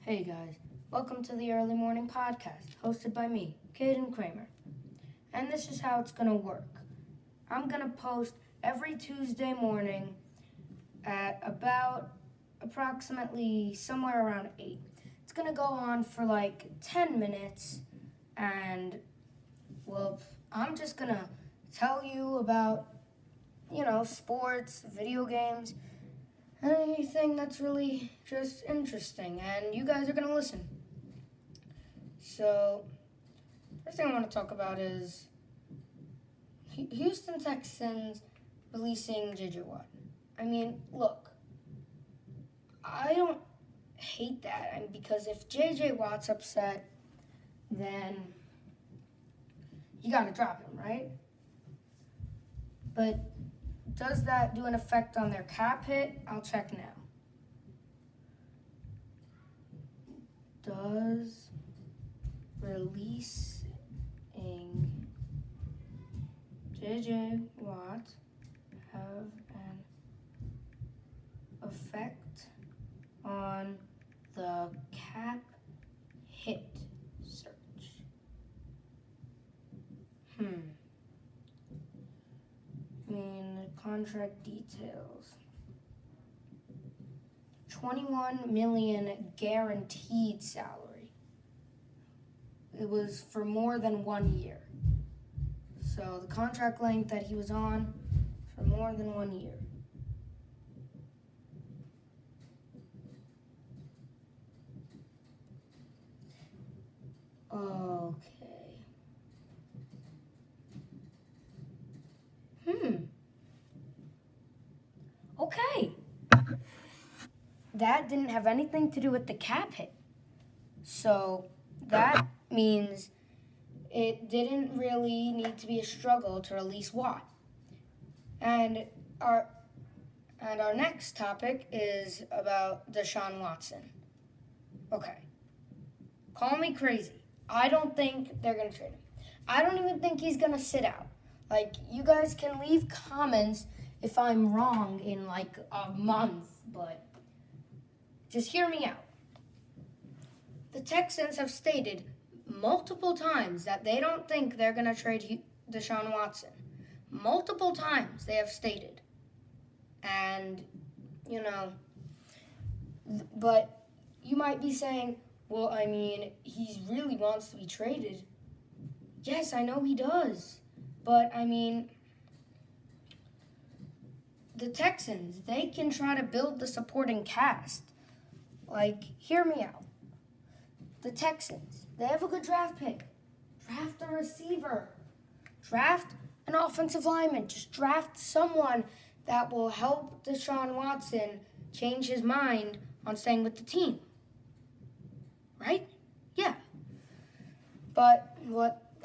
Hey guys, welcome to the Early Morning Podcast, hosted by me, Caden Kramer. And this is how it's going to work. I'm going to post every Tuesday morning at about approximately somewhere around 8. It's going to go on for like 10 minutes, and, well, I'm just going to tell you about, sports, video games, anything that's really just interesting, and you guys are going to listen. So, first thing I want to talk about is Houston Texans releasing J.J. Watt. I mean, look, I don't hate that, because if J.J. Watt's upset, then you got to drop him, right? But does that do an effect on their cap hit? I'll check now. Does releasing J.J. Watt have an effect on the cap hit search? Contract details. $21 million guaranteed salary. It was for more than 1 year. So the contract length that he was on for more than 1 year. Okay. Okay. That didn't have anything to do with the cap hit. So that means it didn't really need to be a struggle to release Watt. And our next topic is about Deshaun Watson. Okay. Call me crazy. I don't think they're going to trade him. I don't even think he's going to sit out. You guys can leave comments if I'm wrong in a month, but just hear me out. The Texans have stated multiple times that they don't think they're going to trade Deshaun Watson. Multiple times they have stated. And, but you might be saying, well, he really wants to be traded. Yes, I know he does. But, the Texans, they can try to build the supporting cast. Hear me out. The Texans, they have a good draft pick. Draft a receiver. Draft an offensive lineman. Just draft someone that will help Deshaun Watson change his mind on staying with the team. Right? Yeah.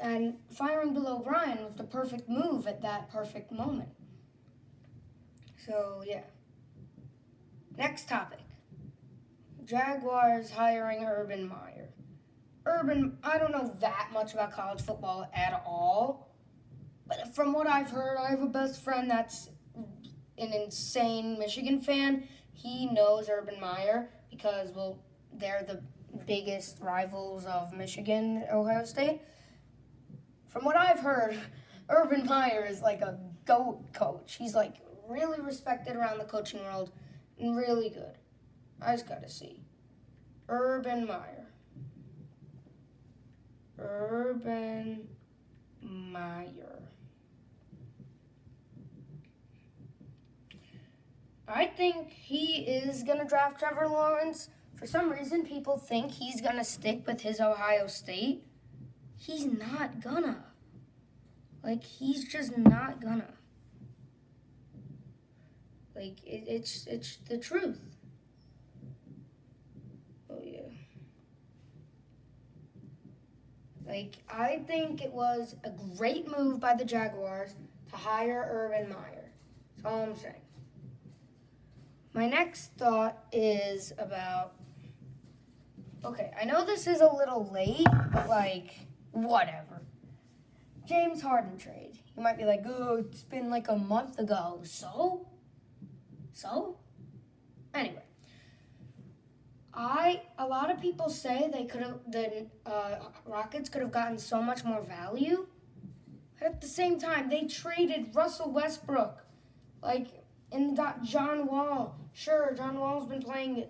And firing Bill O'Brien was the perfect move at that perfect moment. So, yeah. Next topic. Jaguars hiring Urban Meyer. I don't know that much about college football at all. But from what I've heard, I have a best friend that's an insane Michigan fan. He knows Urban Meyer because, they're the biggest rivals of Michigan, Ohio State. From what I've heard, Urban Meyer is a GOAT coach. He's really respected around the coaching world and really good. I just gotta see. Urban Meyer. I think he is gonna draft Trevor Lawrence. For some reason, people think he's gonna stick with his Ohio State. He's not gonna. He's just not gonna. It's the truth. Oh, yeah. I think it was a great move by the Jaguars to hire Urban Meyer. That's all I'm saying. My next thought is about... Okay, I know this is a little late, but, whatever. James Harden trade. You might be like, oh, it's been a month ago. So? Anyway, A lot of people say the Rockets could have gotten so much more value. But at the same time, they traded Russell Westbrook, and got John Wall. Sure, John Wall's been playing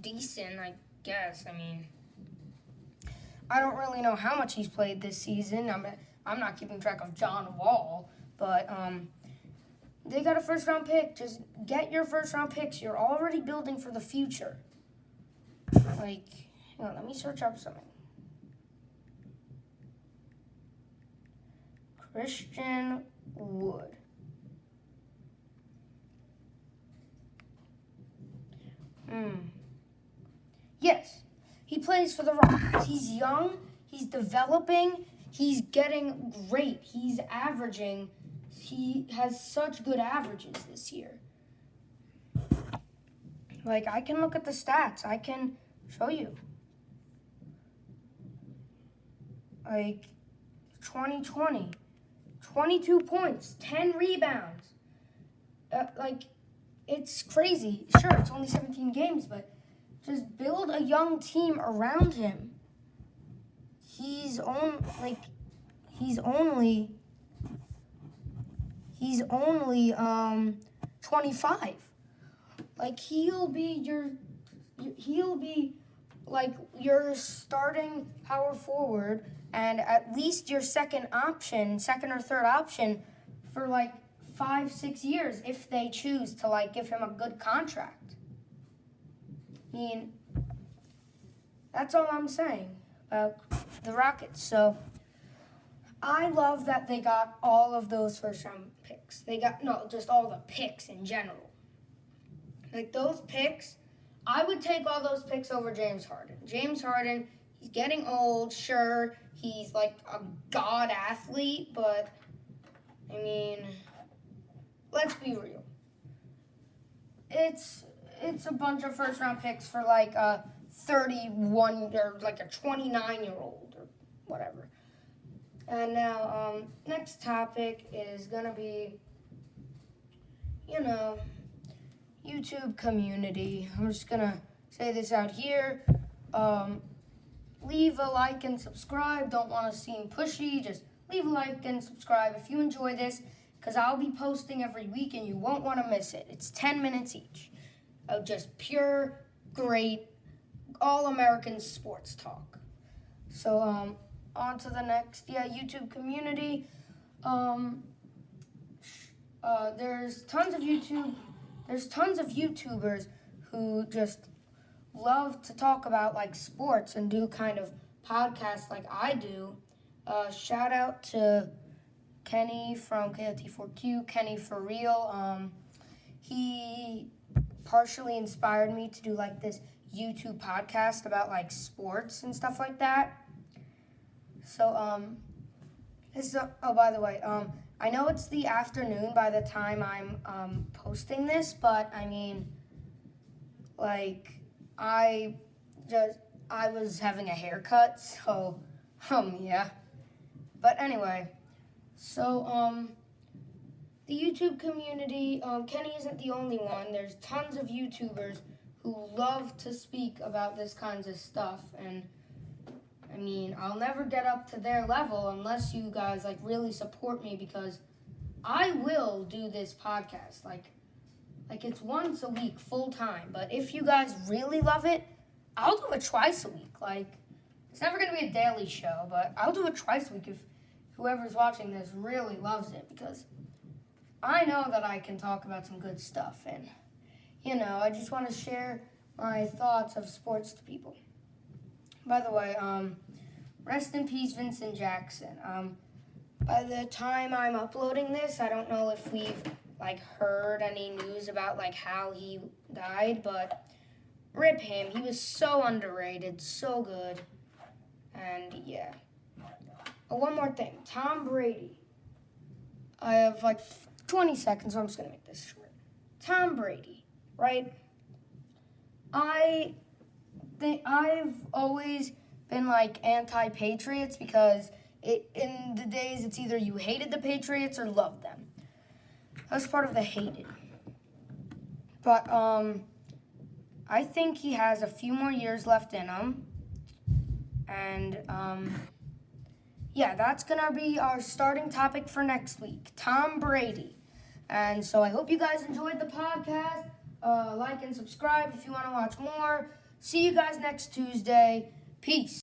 decent, I guess. I mean, I don't really know how much he's played this season. I'm not keeping track of John Wall, but they got a first-round pick. Just get your first-round picks. You're already building for the future. Hang on, let me search up something. Christian Wood. Yes, he plays for the Rockets. He's young, he's developing, he's getting great. He has such good averages this year. I can look at the stats. I can show you. 2020, 22 points, 10 rebounds. It's crazy. Sure, it's only 17 games, but just build a young team around him. He's only 25. He'll be your starting power forward and at least your second or third option for 5-6 years if they choose to give him a good contract. I mean, that's all I'm saying about the Rockets. So I love that they got all of those first-round picks. Just all the picks in general. Those picks, I would take all those picks over James Harden. James Harden, he's getting old, sure. He's a god athlete, but, I mean, let's be real. It's a bunch of first-round picks for a 31 or a 29-year-old or whatever. And now, next topic is going to be, YouTube community. I'm just going to say this out here. Leave a like and subscribe. Don't want to seem pushy. Just leave a like and subscribe if you enjoy this, because I'll be posting every week and you won't want to miss it. It's 10 minutes each of just pure, great, all-American sports talk. So, on to the next, YouTube community. There's tons of YouTubers who just love to talk about sports and do kind of podcasts like I do. Shout out to Kenny from KOT4Q, Kenny for real. He partially inspired me to do this YouTube podcast about sports and stuff like that. So by the way, I know it's the afternoon by the time I'm posting this, but I mean, I was having a haircut, so yeah. But anyway, so the YouTube community, Kenny isn't the only one. There's tons of YouTubers who love to speak about this kinds of stuff, and I mean, I'll never get up to their level unless you guys really support me, because I will do this podcast. It's once a week full time, but if you guys really love it, I'll do it twice a week. It's never going to be a daily show, but I'll do it twice a week if whoever's watching this really loves it, because I know that I can talk about some good stuff, and I just want to share my thoughts of sports to people. By the way, rest in peace, Vincent Jackson. By the time I'm uploading this, I don't know if we've heard any news about how he died, but rip him. He was so underrated, so good, and yeah. Oh, one more thing, Tom Brady. I have 20 seconds, so I'm just gonna make this short. Tom Brady, right? I've always been anti-Patriots, because in the days it's either you hated the Patriots or loved them. I was part of the hated. But I think he has a few more years left in him. And, yeah, that's going to be our starting topic for next week, Tom Brady. And so I hope you guys enjoyed the podcast. Like and subscribe if you want to watch more. See you guys next Tuesday. Peace.